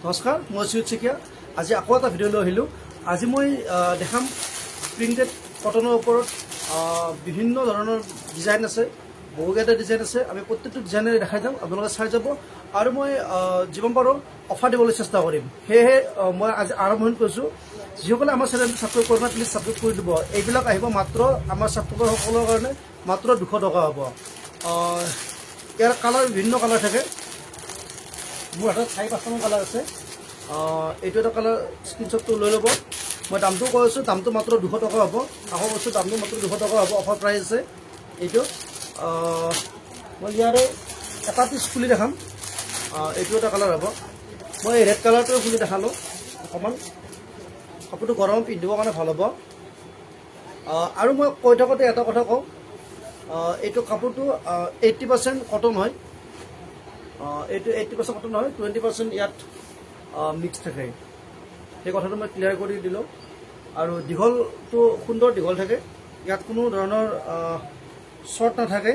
নমস্কাৰ, মই সুজিত চেকিয়া। আজি আকৌ এটা ভিডিঅ' লৈ আহিলোঁ। আজি মই দেখাম প্ৰিণ্টেড কটনৰ ওপৰত বিভিন্ন ধৰণৰ ডিজাইন আছে, বহুকেইটা ডিজাইন আছে। আমি প্ৰত্যেকটো ডিজাইনেৰে দেখাই যাম, আপোনালোকে চাই যাব। আৰু মই যিমান পাৰোঁ অফাৰ দিবলৈ চেষ্টা কৰিম। সেয়েহে মই আজি আৰম্ভণি কৰিছোঁ। যিসকলে আমাৰ চেনেলটো ছাবস্ক্ৰাইব কৰা নাই, প্লিজ ছাবস্ক্ৰাইব কৰি দিব। এইবিলাক আহিব মাত্ৰ আমাৰ ছাবস্ক্ৰাইবাৰসকলৰ কাৰণে মাত্ৰ 200 টকা হ'ব। ইয়াৰ কালাৰ বিভিন্ন কালাৰ থাকে। মোৰ হাতত 4-5টামান কালাৰ আছে। এইটো এটা কালাৰ স্ক্ৰীনশ্বটটো লৈ ল'ব। মই দামটো কৈ আছোঁ, দামটো মাত্ৰ 200 টকা হ'ব। আকৌ কৈছোঁ দামটো মাত্ৰ 200 টকা হ'ব, অফাৰ প্ৰাইচ আছে এইটো। মই ইয়াৰে এটা পিচ খুলি দেখাম। এইটো এটা কালাৰ হ'ব। মই ৰেড কালাৰটোৱে খুলি দেখালোঁ। অকণমান কাপোৰটো গৰম পিন্ধিবৰ কাৰণে ভাল হ'ব। আৰু মই কৈ থাকোঁতে এটা কথা কওঁ, এইটো কাপোৰটো 80% কটন হয়। এইটো 80% কটন নহয়, 20% ইয়াত মিক্স থাকে। সেই কথাটো মই ক্লিয়াৰ কৰি দিলোঁ। আৰু দীঘলটো সুন্দৰ দীঘল থাকে। ইয়াত কোনো ধৰণৰ শ্বৰ্ট নাথাকে।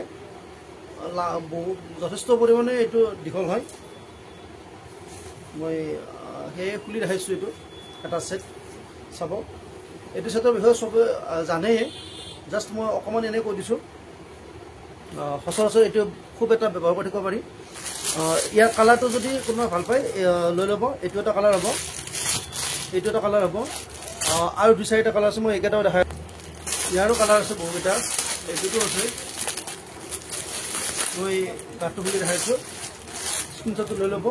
যথেষ্ট পৰিমাণে এইটো দীঘল হয়। মই সেয়ে খুলি দেখাইছোঁ। এইটো এটা ছেট চাব। এইটো ছেটৰ বিষয়ে চবে জানেই, জাষ্ট মই অকণমান এনেই কৈ দিছোঁ। সচৰাচৰ এইটো খুব এটা ব্যৱহাৰ কৰি থাকিব পাৰি। ইয়াৰ কালাৰটো যদি কোনোবাই ভাল পায় লৈ ল'ব। এইটো এটা কালাৰ হ'ব, এইটো এটা কালাৰ হ'ব। আৰু 2-4টা কালাৰ আছে, মই এইকেইটাও দেখাই। ইয়াৰো কালাৰ আছে বহুকেইটা। এইটোতো আছে, মই কাঠটো খুলি দেখাইছোঁ। স্ক্ৰীনশ্বটটো লৈ ল'ব।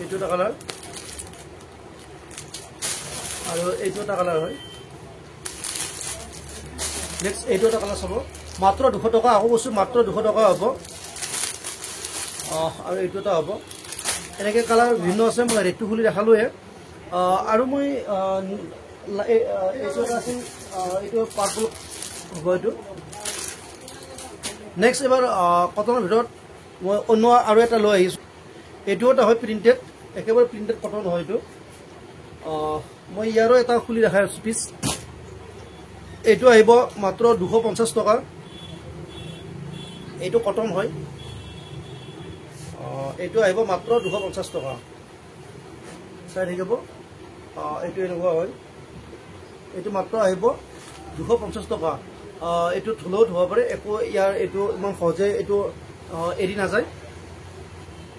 এইটো এটা কালাৰ আৰু এইটো এটা কালাৰ হয়। নেক্সট এইটো এটা কালাৰ চাব, মাত্ৰ 200 টকা। আকৌ বস্তু মাত্ৰ 200 টকা হ'ব। আৰু এইটো এটা হ'ব। এনেকৈ কালাৰ বিভিন্ন আছে। মই ৰেডটো খুলি দেখালোঁহে। আৰু মই এইটো এটা আছিল, এইটো পাৰ্পল হ'ব এইটো। নেক্সট এবাৰ কটনৰ ভিতৰত মই অন্য আৰু এটা লৈ আহিছোঁ। এইটো এটা হয় প্ৰিণ্টেড, একেবাৰে প্ৰিণ্টেড কটন হয় এইটো। মই ইয়াৰো এটা খুলি দেখাই আছোঁ পিচ। এইটো আহিব মাত্ৰ 250 টকা। এইটো কটন হয়। এইটো আহিব মাত্ৰ 250 টকা। চাই থাকিব। এইটো এনেকুৱা হয়। এইটো মাত্ৰ আহিব 250 টকা। এইটো ধুলেও ধুব পাৰে, একো ইয়াৰ এইটো ইমান সহজে এইটো এৰি নাযায়।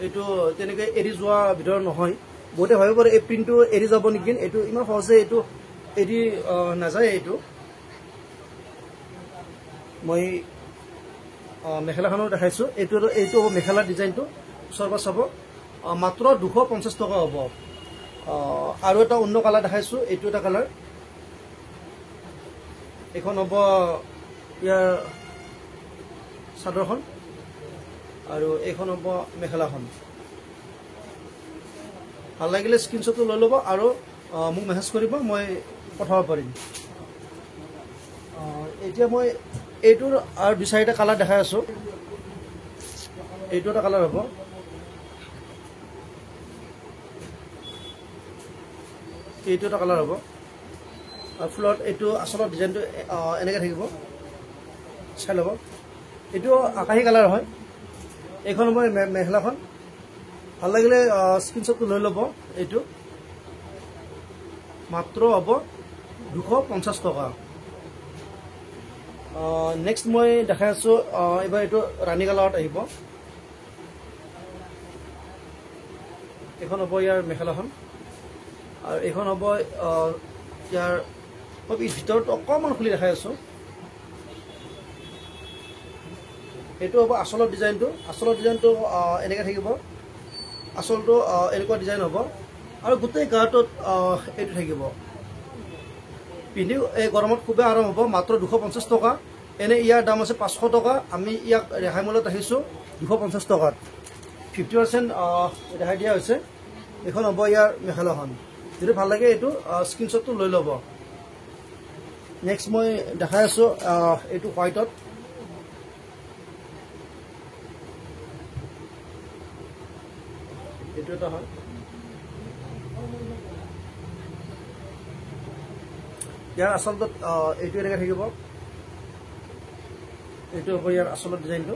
এইটো তেনেকৈ এৰি যোৱা ভিতৰত নহয়। বহুতে ভাবিব পাৰে এই প্ৰিণ্টটো এৰি যাব নেকি। এইটো ইমান সহজে এইটো এৰি নাযায়। এইটো মই মেখেলাখনো দেখাইছোঁ। এইটো মেখেলাৰ ডিজাইনটো ওচৰৰ পৰা চাব। মাত্ৰ 250 টকা হ'ব। আৰু এটা অন্য কালাৰ দেখাইছোঁ। এইটো এটা কালাৰ। এইখন হ'ব ইয়াৰ চাদৰখন, আৰু এইখন হ'ব মেখেলাখন। ভাল লাগিলে স্ক্ৰীনশ্বটটো লৈ ল'ব আৰু মোক মেছেজ কৰিব, মই পঠাব পাৰিম। এতিয়া মই এইটোৰ আৰু 2-4টা কালাৰ দেখাই আছোঁ। এইটো এটা কালাৰ হ'ব। এইটো এটা কালাৰ হ'ব। ফুলত এইটো আচলত ডিজাইনটো এনেকৈ থাকিব, চাই ল'ব। এইটো আকাশী কালাৰ হয়। এইখন হ'ব মেখেলাখন। ভাল লাগিলে স্ক্ৰীনশ্বটটো লৈ ল'ব। এইটো মাত্ৰ হ'ব 250 টকা। নেক্সট মই দেখাই আছোঁ, এইবাৰ এইটো ৰাণী কালাৰত আহিব। এইখন হ'ব ইয়াৰ মেখেলাখন, আৰু এইখন হ'ব ইয়াৰ। মই ভিতৰত অকণমান খুলি দেখাই আছোঁ। এইটো হ'ব আচলৰ ডিজাইনটো। আচলৰ ডিজাইনটো এনেকৈ থাকিব। আচলটো এনেকুৱা ডিজাইন হ'ব, আৰু গোটেই গাটোত এইটো থাকিব। পিন্ধি এই গৰমত খুবেই আৰাম হ'ব। মাত্ৰ 250 টকা। এনেই ইয়াৰ দাম আছে 500 টকা। আমি ইয়াক ৰেহাই মূল্যত ৰাখিছোঁ 250 টকাত। 50% ৰেহাই দিয়া হৈছে। এইখন হ'ব ইয়াৰ মেখেলাখন। যদি ভাল লাগে এইটো স্ক্ৰীনশ্বটটো লৈ ল'ব। নেক্সট মই দেখাই আছোঁ এইটো হোৱাইটত। এইটো এটা হয়। ইয়াৰ আচলতে এইটো এনেকৈ থাকিব। এইটো হ'ব ইয়াৰ আচলৰ ডিজাইনটো।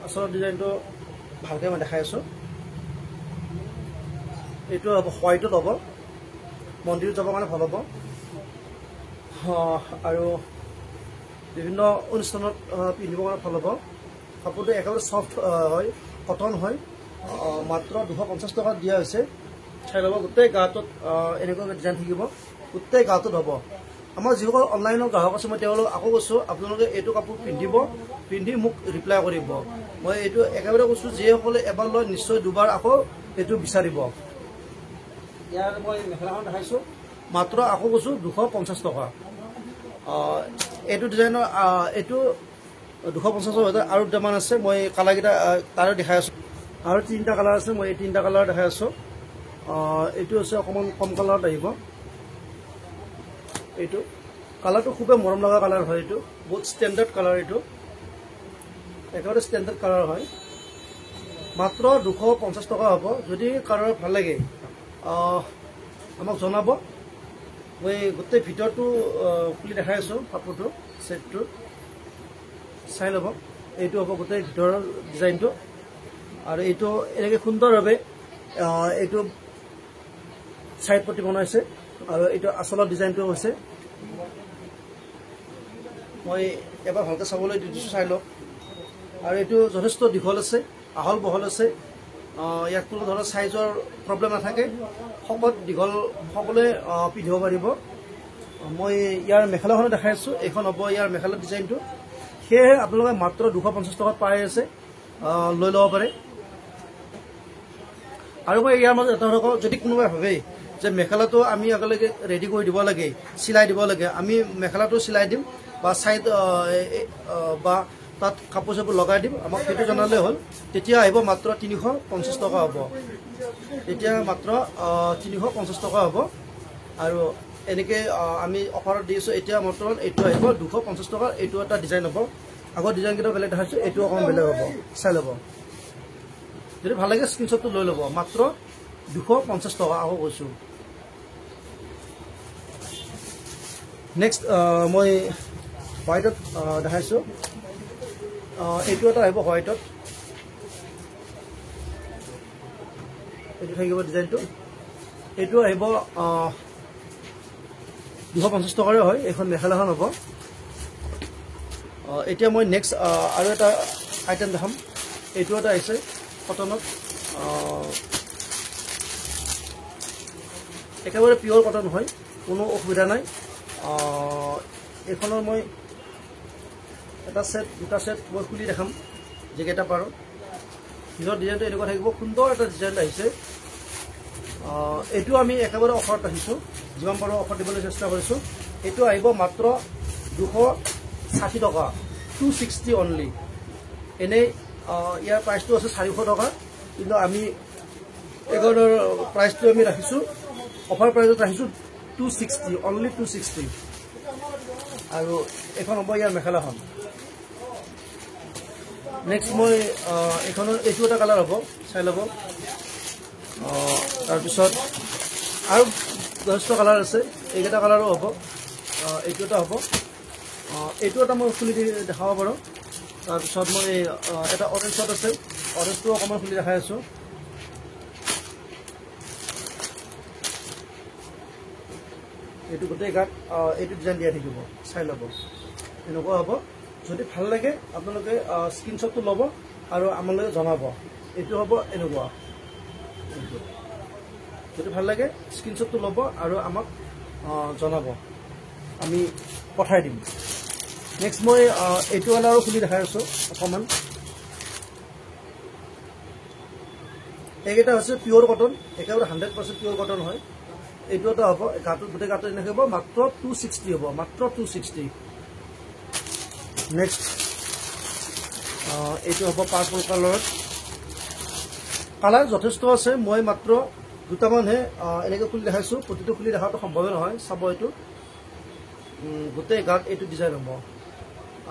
আচলৰ ডিজাইনটো ভালকৈ মই দেখাই আছোঁ। এইটো হ'ব হোৱাইটত হ'ব, মন্দিৰত যাবৰ কাৰণে ভাল হ'ব আৰু বিভিন্ন অনুষ্ঠানত পিন্ধিবৰ কাৰণে ভাল হ'ব। কাপোৰটো একেবাৰে চফ্ট হয়, কটন হয়, মাত্ৰ 250 টকাত দিয়া হৈছে। চাই ল'ব, গোটেই গাটোত এনেকুৱা ডিজাইন থাকিব, গোটেই গাটোত হ'ব। আমাৰ যিসকল অনলাইনৰ গ্ৰাহক আছে, মই তেওঁলোকক আকৌ কৈছোঁ আপোনালোকে এইটো কাপোৰ পিন্ধি মোক ৰিপ্লাই কৰিব। মই এইটো একেবাৰে কৈছোঁ, যিসকলে এবাৰ লয় নিশ্চয় দুবাৰ আকৌ এইটো বিচাৰিব। ইয়াৰ মই মেখেলাখন দেখাইছোঁ, মাত্ৰ আকৌ কৈছোঁ 250 টকা। এইটো ডিজাইনৰ এইটো 250 টকা। আৰু দুটামান আছে, মই কালাৰকেইটা তাৰো দেখাই আছোঁ। আৰু 3টা কালাৰ আছে, মই এই 3টা কালাৰ দেখাই আছোঁ। এইটো হৈছে অকণমান কম কালাৰত আহিব। এইটো কালাৰটো খুবেই মৰম লগা কালাৰ হয়, এইটো বহুত ষ্টেণ্ডাৰ্ড কালাৰ, এইটো একেবাৰে ষ্টেণ্ডাৰ্ড কালাৰ হয়। মাত্ৰ 250 টকা হ'ব। যদি কালাৰ ভাল লাগে আমাক জনাব। মই গোটেই ভিতৰটো খুলি দেখাই আছোঁ, কাপোৰটো ছেটটো চাই ল'ব। এইটো হ'ব গোটেই ভিতৰৰ ডিজাইনটো, আৰু এইটো এনেকৈ সুন্দৰভাৱে এইটো চাইড পটি বনাইছে, আৰু এইটো আচলৰ ডিজাইনটো হৈছে। মই এবাৰ ভালকৈ চাবলৈ দিছোঁ, চাই লওক। আৰু এইটো যথেষ্ট দীঘল আছে, আহল বহল আছে। ইয়াত কোনো ধৰণৰ চাইজৰ প্ৰব্লেম নাথাকে, শকত দীঘল সকলোৱে পিন্ধিব পাৰিব। মই ইয়াৰ মেখেলাখনো দেখাই আছোঁ, এইখন হ'ব ইয়াৰ মেখেলাৰ ডিজাইনটো। সেয়েহে আপোনালোকে মাত্ৰ 250 টকাত পাই আছে, লৈ ল'ব পাৰে। আৰু মই ইয়াৰ মাজত এটা কথা, যদি কোনোবাই ভাবে যে মেখেলাটো আমি একেলগে ৰেডি কৰি দিব লাগে, চিলাই দিব লাগে, আমি মেখেলাটো চিলাই দিম বা চাইড বা তাত কাপোৰ চাপোৰ লগাই দিম, আমাক সেইটো জনালে হ'ল। তেতিয়া আহিব মাত্ৰ 350 টকা হ'ব। তেতিয়া মাত্ৰ 350 টকা হ'ব। আৰু এনেকৈ আমি অফাৰত দি আছোঁ। এতিয়া বৰ্তমান এইটো আহিব 250 টকাৰ। এইটো এটা ডিজাইন হ'ব, আগৰ ডিজাইনকেইটা বেলেগ দেখাইছোঁ, এইটো অকণমান বেলেগ হ'ব, চাই ল'ব। যদি ভাল লাগে স্ক্ৰীনশ্বটটো লৈ ল'ব। মাত্ৰ 250 টকা, আকৌ কৈছোঁ। নেক্সট মই হোৱাইটত দেখাইছোঁ। এইটো এটা আহিব হোৱাইটত, এইটো থাকিব ডিজাইনটো। এইটো আহিব 250 টকাৰে হয়। এইখন মেখেলাখন হ'ব। এতিয়া মই নেক্সট আৰু এটা আইটেম দেখাম। এইটো এটা আহিছে কটনত, একেবাৰে পিয়ৰ কটন হয়, কোনো অসুবিধা নাই। এইখনৰ মই এটা ছেট, দুটা ছেট মই খুলি দেখাম, যিকেইটা পাৰোঁ। নিজৰ ডিজাইনটো এনেকুৱা থাকিব, সুন্দৰ এটা ডিজাইন আহিছে। এইটো আমি একেবাৰে অফাৰত ৰাখিছোঁ, যিমান পাৰোঁ অফাৰ দিবলৈ চেষ্টা কৰিছোঁ। এইটো আহিব মাত্ৰ 260 টকা, 260 অনলি। এনেই ইয়াৰ প্ৰাইচটো আছে 400 টকা, কিন্তু আমি এইখনৰ প্ৰাইচটো আমি ৰাখিছোঁ, অফাৰ প্ৰাইচত ৰাখিছোঁ 260, অনলি 260। আৰু এইখন হ'ব ইয়াৰ মেখেলাখন। নেক্সট মই এইখনৰ এইটো এটা কালাৰ হ'ব, চাই ল'ব। তাৰপিছত আৰু যথেষ্ট কালাৰ আছে, এইকেইটা কালাৰো হ'ব। এইটো এটা হ'ব, এইটো এটা মই খুলি দেখাব পাৰোঁ। তাৰপিছত মই এটা অৰেঞ্জত আছে, অৰেঞ্জটো অকণমান খুলি দেখাই আছোঁ। এইটো গোটেই গাত এইটো ডিজাইন দিয়া থাকিব, চাই ল'ব। এনেকুৱা হ'ব। যদি ভাল লাগে আপোনালোকে স্ক্ৰীনশ্বটটো ল'ব আৰু আমালৈ জনাব। এইটো হ'ব এনেকুৱা। যদি ভাল লাগে স্ক্ৰীনশ্বটটো ল'ব আৰু আমাক জনাব, আমি পঠাই দিম। নেক্সট মই এইটো কালাৰো খুলি দেখাই আছোঁ অকণমান। এইকেইটা হৈছে পিয়ৰ কটন, একেবাৰে 100% পিয়ৰ কটন হয়। এইটো এটা হ'ব, গাটোত গোটেই গাটোত এনেকৈ হ'ব, মাত্ৰ 260 হ'ব, মাত্ৰ 260। নেক্সট এইটো হ'ব পাৰ্পল কালাৰত। কালাৰ যথেষ্ট আছে, মই মাত্ৰ দুটামানহে এনেকৈ খুলি দেখাইছোঁ। প্ৰতিটো খুলি দেখাটো সম্ভৱে নহয়, চাব। এইটো গোটেই গাত এইটো ডিজাইন হ'ব,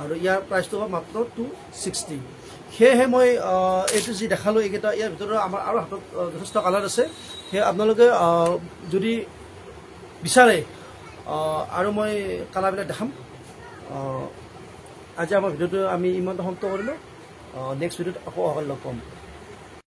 আৰু ইয়াৰ প্ৰাইচটো হ'ব মাত্ৰ 260। সেয়েহে মই এইটো যি দেখালোঁ, এইকেইটা ইয়াৰ ভিতৰত আমাৰ আৰু হাতত যথেষ্ট কালাৰ আছে। সেয়ে আপোনালোকে যদি বিচাৰে আৰু মই কালাৰবিলাক দেখাম। আজি আমাৰ ভিডিঅ'টো আমি ইমানটা সমাপ্ত কৰিলোঁ। নেক্সট ভিডিঅ'ত আকৌ অহাকালি লগ পাম।